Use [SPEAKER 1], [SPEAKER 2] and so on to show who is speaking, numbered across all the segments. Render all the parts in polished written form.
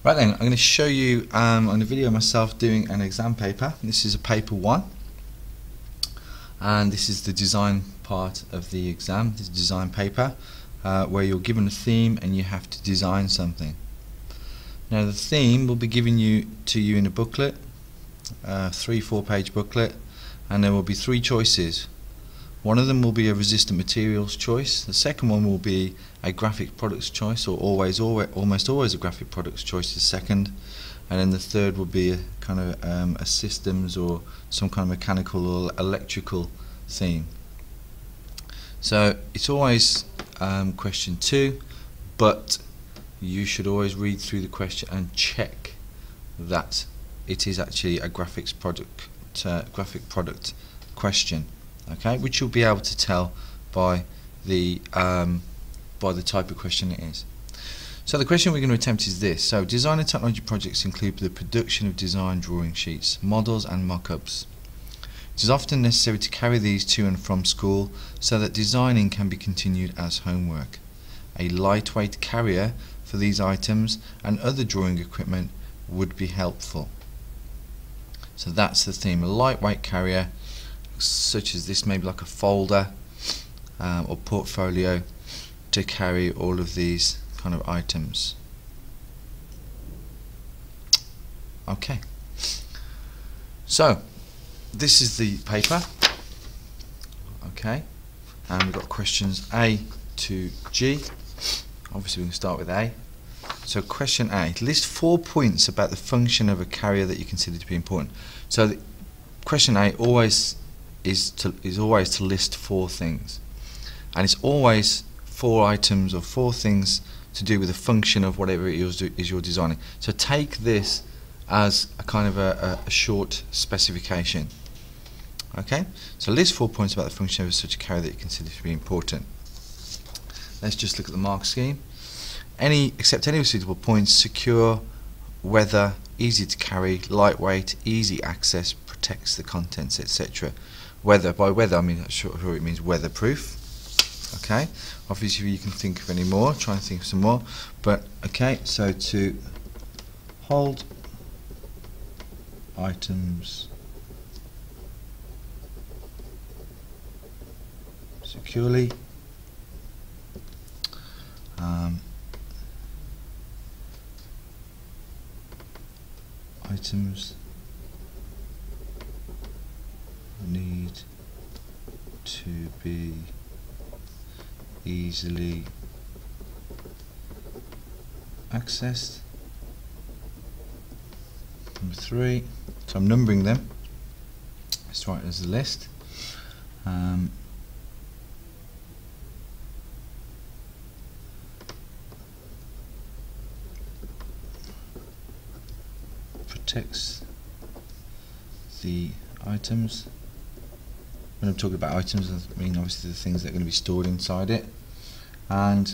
[SPEAKER 1] Right then, I'm going to show you on a video myself doing an exam paper. This is a paper 1, and this is the design part of the exam. This is design paper where you're given a theme and you have to design something. Now the theme will be given to you in a booklet, 3-4 page booklet, and there will be 3 choices. One of them will be a resistant materials choice, the second one will be a graphic products choice, or almost always a graphic products choice is second, and then the third will be a kind of a systems or some kind of mechanical or electrical theme. So it's always question 2, but you should always read through the question and check that it is actually a graphic product question. Okay, which you'll be able to tell by the type of question it is. So the question we're going to attempt is this. So design and technology projects include the production of design drawing sheets, models and mock-ups. It is often necessary to carry these to and from school so that designing can be continued as homework. A lightweight carrier for these items and other drawing equipment would be helpful. So that's the theme, a lightweight carrier such as this, maybe like a folder or portfolio, to carry all of these kind of items. Okay, so this is the paper. Okay, and we've got questions A to G. Obviously we can start with A. So question A, list 4 points about the function of a carrier that you consider to be important. So the question A always is always to list 4 things, and it's always 4 items or 4 things to do with the function of whatever it is you're designing. So take this as a kind of a short specification. Okay, so list 4 points about the function of such a carrier that you consider to be important. Let's just look at the mark scheme. Accept any suitable points: secure, weather, easy to carry, lightweight, easy access, protects the contents, etc. Weather, by weather I mean, I'm sure it means weatherproof. Okay, obviously you can think of any more, try and think of some more, but okay, so to hold items securely, items need to be easily accessed. Number 3, so I'm numbering them. Let's write it as a list. Protects the items. When I'm talking about items, I mean obviously the things that are going to be stored inside it, and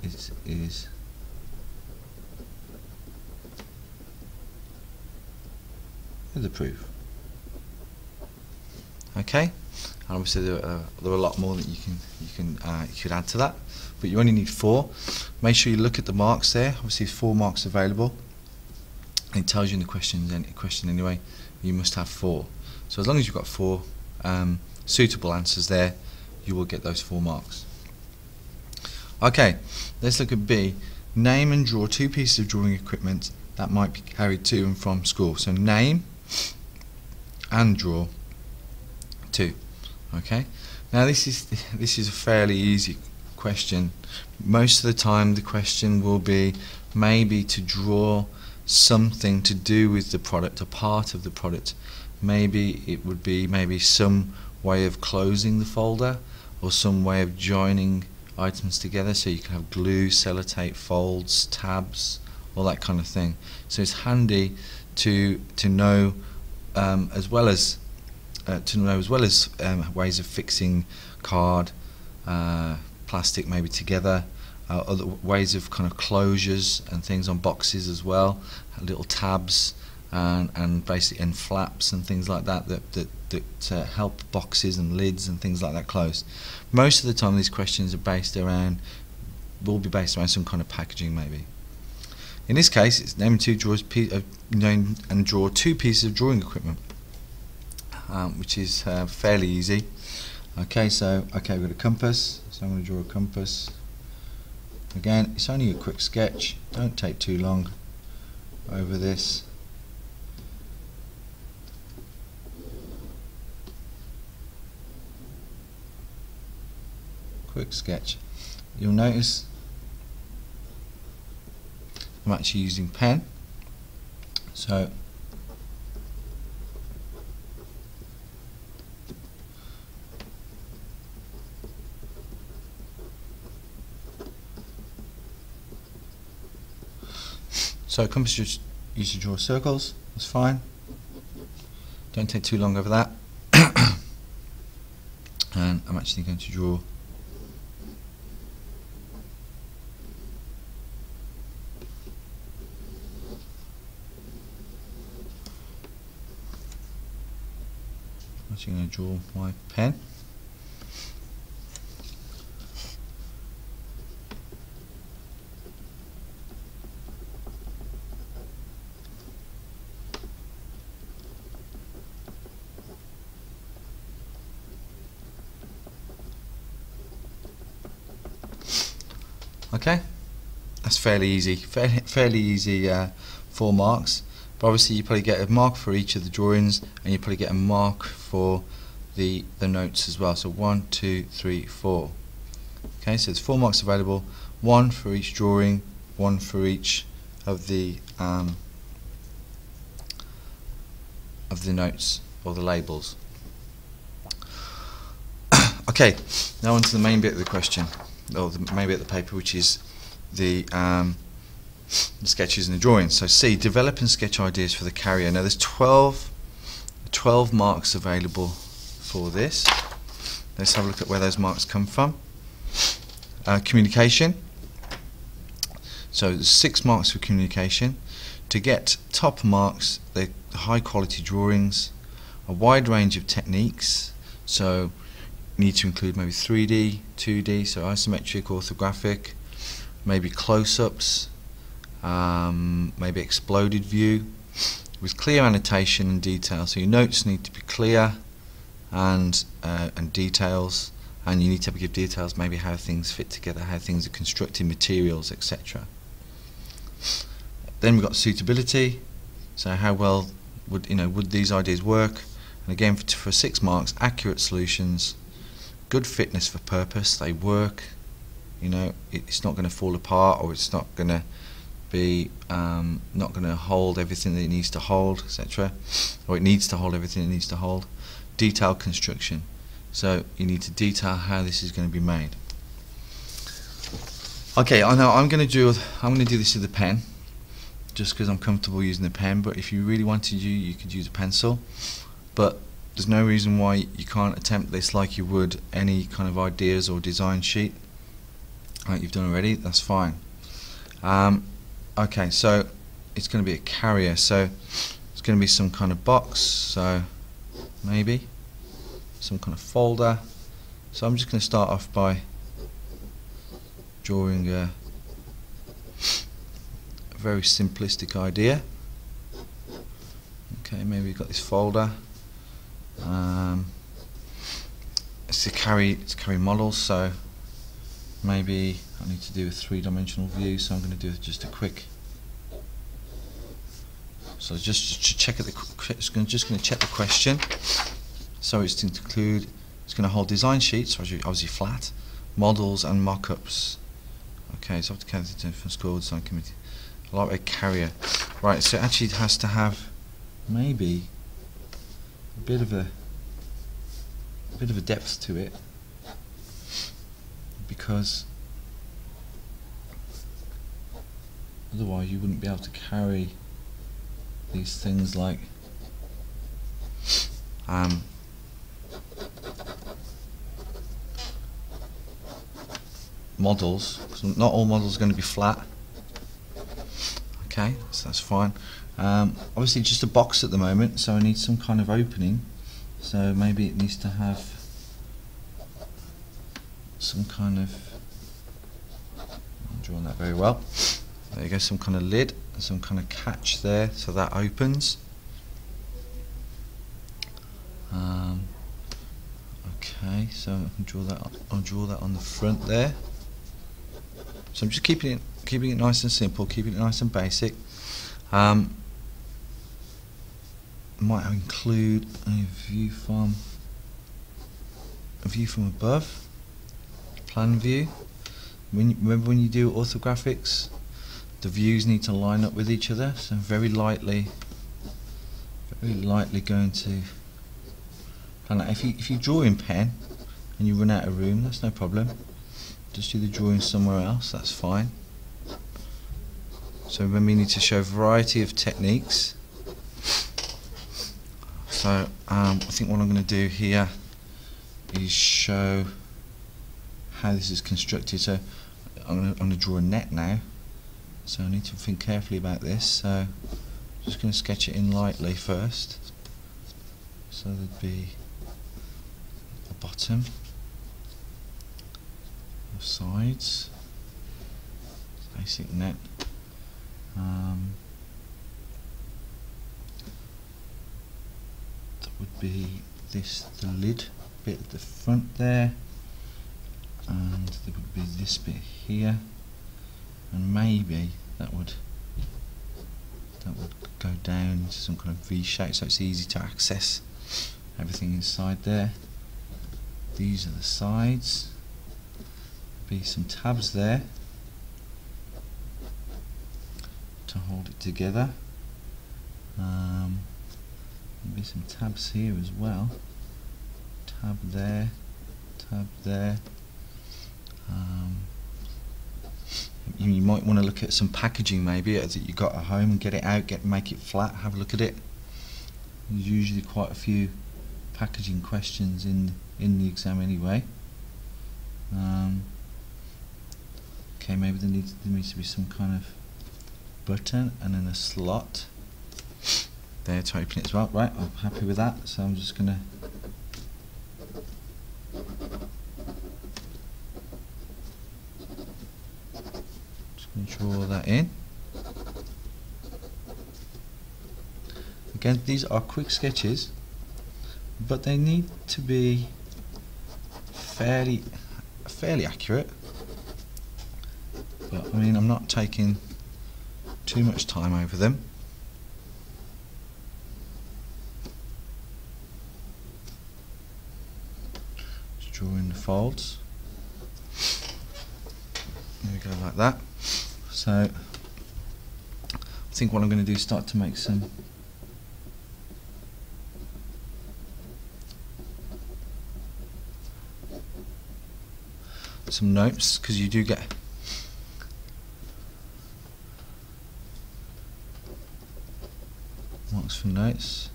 [SPEAKER 1] it is weatherproof. Okay, and obviously there are a lot more that you could add to that, but you only need 4. Make sure you look at the marks there. Obviously 4 marks available. It tells you in the question anyway, you must have 4. So as long as you've got 4 suitable answers there, you will get those 4 marks. Okay, let's look at B. Name and draw 2 pieces of drawing equipment that might be carried to and from school. So name and draw 2. Okay, now this is a fairly easy question. Most of the time the question will be maybe to draw something to do with the product, a part of the product. Maybe it would be some way of closing the folder, or some way of joining items together, so you can have glue, sellotape, folds, tabs, all that kind of thing. So it's handy to know as well as ways of fixing card, plastic maybe together, other ways of kind of closures and things on boxes as well, little tabs and basically flaps and things like that that help boxes and lids and things like that close. Most of the time these questions are based around will be based around some kind of packaging maybe. In this case, it's name and draw two pieces of drawing equipment, which is fairly easy. Okay, so we've got a compass, so I'm going to draw a compass. Again, it's only a quick sketch, don't take too long over this. Quick sketch. You'll notice I'm actually using pen, so compass just used to draw circles, that's fine. Don't take too long over that. And I'm actually going to draw going to draw my pen. Okay, that's fairly easy. Fairly easy 4 marks. But obviously you probably get a mark for each of the drawings, and you probably get a mark for the notes as well. So 1, 2, 3, 4. Okay, so there's 4 marks available, 1 for each drawing, 1 for each of the notes or the labels. Okay, now on to the main bit of the question, or the main bit of the paper, which is the sketches and the drawings. So C, develop and sketch ideas for the carrier. Now there's 12 marks available for this. Let's have a look at where those marks come from. Communication. So there's 6 marks for communication. To get top marks, they're high quality drawings, a wide range of techniques. So you need to include maybe 3D, 2D, so isometric, orthographic, maybe close-ups, maybe exploded view, with clear annotation and detail. So your notes need to be clear and details, and you need to give details, maybe how things fit together, how things are constructed, materials, etc. Then we've got suitability. So how well would these ideas work? And again, for 6 marks, accurate solutions, good fitness for purpose. They work. It's not going to fall apart, or it's not going to be not going to hold everything that it needs to hold, etc. Or it needs to hold everything it needs to hold. Detailed construction. So you need to detail how this is going to be made. Okay, I know I'm going to do this with the pen, just because I'm comfortable using the pen. But if you really wanted to, you could use a pencil. But there's no reason why you can't attempt this like you would any kind of ideas or design sheet like you've done already. That's fine. Okay, so it's going to be a carrier, so it's going to be some kind of box, so maybe some kind of folder. So I'm just going to start off by drawing a very simplistic idea. Okay, maybe we've got this folder. It's to carry models, so maybe I need to do a 3-dimensional view, so I'm going to do just a quick. So just to check at just going to check the question. So it's to include. It's going to hold design sheets, obviously flat, models and mock-ups. Okay, so after counting from school design committee. A lot of a carrier. Right, so it actually has to have maybe a bit of a depth to it, because otherwise you wouldn't be able to carry these things like models. So not all models are going to be flat. Okay, so that's fine. Obviously just a box at the moment, so I need some kind of opening. So maybe it needs to have some kind of drawn that very well. There you go, some kind of lid, some kind of catch there, so that opens. Okay, so I can draw that. I'll draw that on the front there. So I'm just keeping it nice and simple, keeping it nice and basic. Might include a view from above, plan view. Remember when you do orthographics, the views need to line up with each other. So very lightly going to. And if you draw in pen and you run out of room, that's no problem. Just do the drawing somewhere else. That's fine. So remember, you need to show a variety of techniques. So I think what I'm going to do here is show how this is constructed. So I'm going to draw a net now. So I need to think carefully about this. So I'm just going to sketch it in lightly first. So there'd be a bottom, sides, basic net. That would be this, the lid bit at the front there, and there would be this bit here, and maybe that would go down into some kind of V shape, so it's easy to access everything inside there. These are the sides. Be some tabs there to hold it together. Be some tabs here as well. Tab there, tab there. You might want to look at some packaging maybe that you got at home and get it out, make it flat, have a look at it. There's usually quite a few packaging questions in the exam anyway. Okay, maybe there needs to be some kind of button and then a slot there to open it as well. Right, I'm happy with that, so I'm just going to draw that in. Again, these are quick sketches, but they need to be fairly accurate. But I mean, I'm not taking too much time over them. Just draw in the folds. There we go, like that. So I think what I'm going to do is start to make some notes, because you do get marks for notes.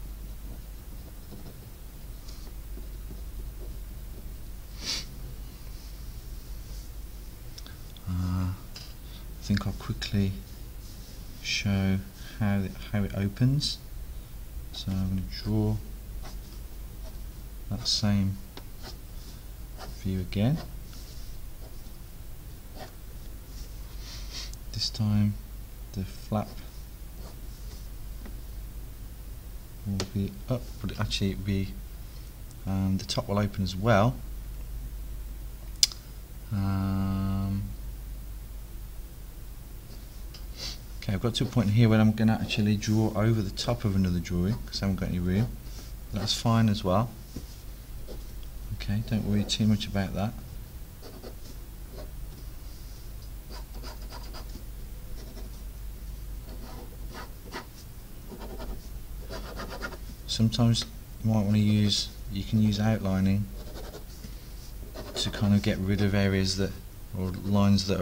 [SPEAKER 1] I think I'll quickly show how it opens. So I'm going to draw that same view again. This time the flap will be up, but actually it'll be the top will open as well. Okay, I've got to a point here where I'm going to actually draw over the top of another drawing because I haven't got any room. That's fine as well. Okay, don't worry too much about that. Sometimes you might want to you can use outlining to kind of get rid of areas that, or lines that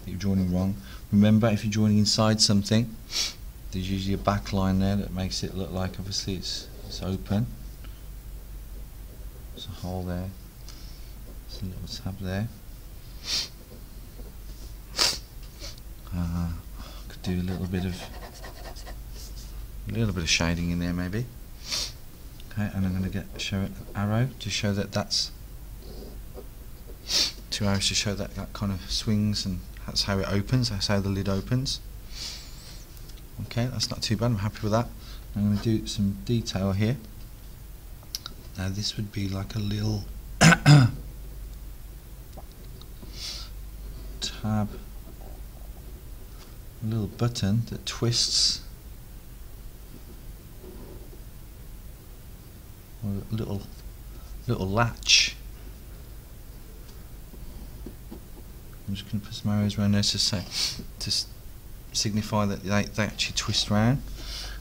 [SPEAKER 1] you're drawing wrong. Remember, if you're drawing inside something, there's usually a back line there that makes it look like obviously it's open. There's a hole there. There's a little tab there. Could do a little bit of shading in there maybe. Okay, and I'm going to show it an arrow to show that that's 2 arrows to show that kind of swings and That's how it opens, that's how the lid opens. Okay, that's not too bad, I'm happy with that. I'm going to do some detail here. Now this would be like a little tab, a little button that twists, or a little latch. I'm just going to put some arrows around there to signify that they actually twist round.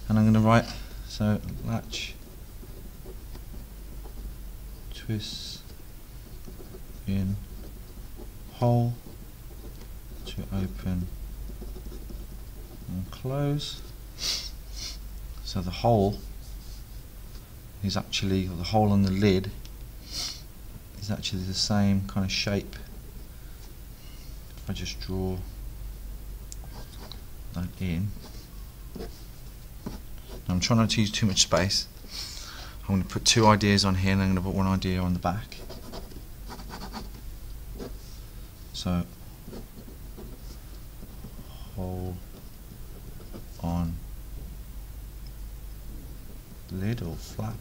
[SPEAKER 1] And I'm going to write, so latch twists in hole to open and close. So the hole is actually, the hole on the lid is actually the same kind of shape. If I just draw that in, I'm trying not to use too much space. I'm going to put two ideas on here and I'm going to put one idea on the back. So hole on lid or flap.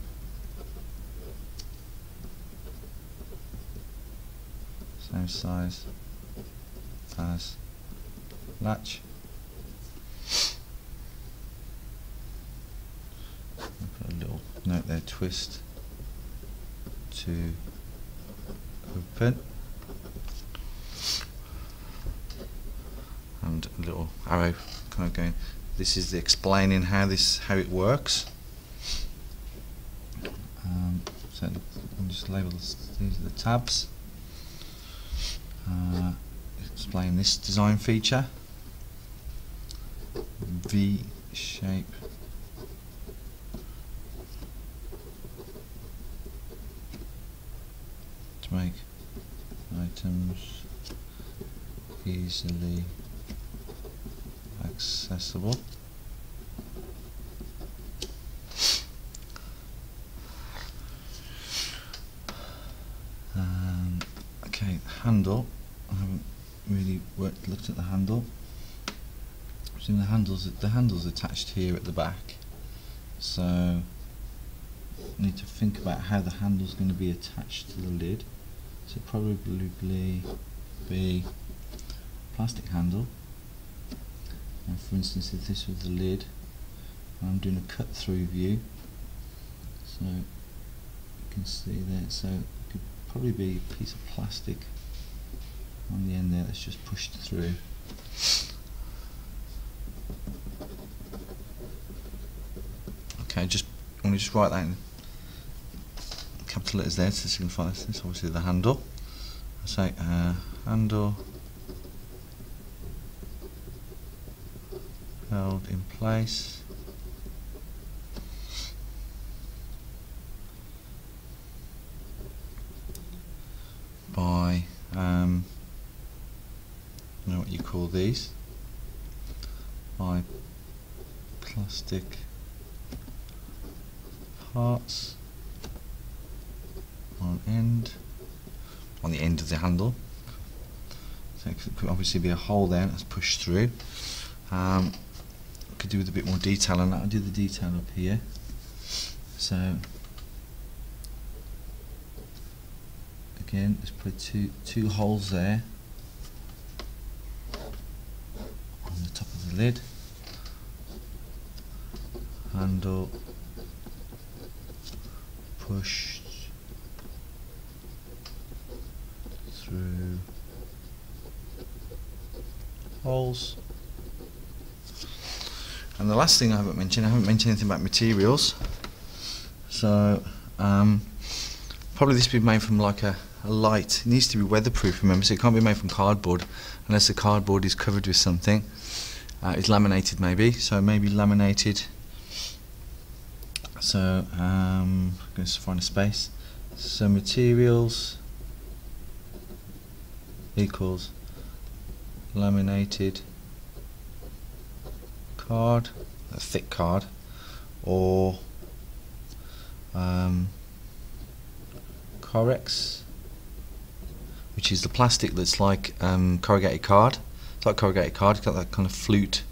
[SPEAKER 1] Same size as latch. Put a little note there, twist to open, and a little arrow kind of going. This is the explaining how it works. So I'll just label this, these are the tabs. Explain this design feature. V shape. To make items easily accessible. Okay, handle. I haven't really looked at the handle. So the handle's attached here at the back. So I need to think about how the handle's going to be attached to the lid. So probably be plastic handle. And for instance, if this was the lid, I'm doing a cut through view. So you can see there. So it could probably be a piece of plastic on the end there that's just pushed through. Okay, I want to just write that in capital letters there to signify this. This is obviously the handle. I say handle held in place by I don't know what you call these, by plastic parts on the end of the handle. So it could obviously be a hole there that's pushed through. Could do with a bit more detail on that. I'll do the detail up here. So again, let's put two holes there on the top of the lid. Handle pushed through holes. And the last thing I haven't mentioned anything about materials. So probably this will be made from like a light. It needs to be weatherproof, remember, so it can't be made from cardboard unless the cardboard is covered with something. It's laminated maybe, so maybe laminated. So I'm going to find a space. So materials equals laminated card, a thick card, or Corex, which is the plastic that's like corrugated card. It's like corrugated card. It's got that kind of flute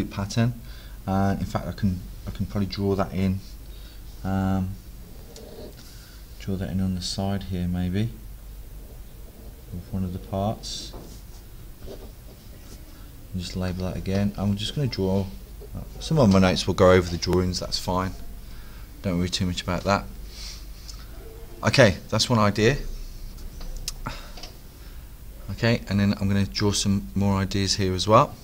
[SPEAKER 1] pattern. In fact, I can probably draw that in. Draw that in on the side here, maybe, of one of the parts. And just label that again. I'm just going to draw. Some of my notes will go over the drawings. That's fine. Don't worry too much about that. Okay, that's one idea. Okay, and then I'm going to draw some more ideas here as well.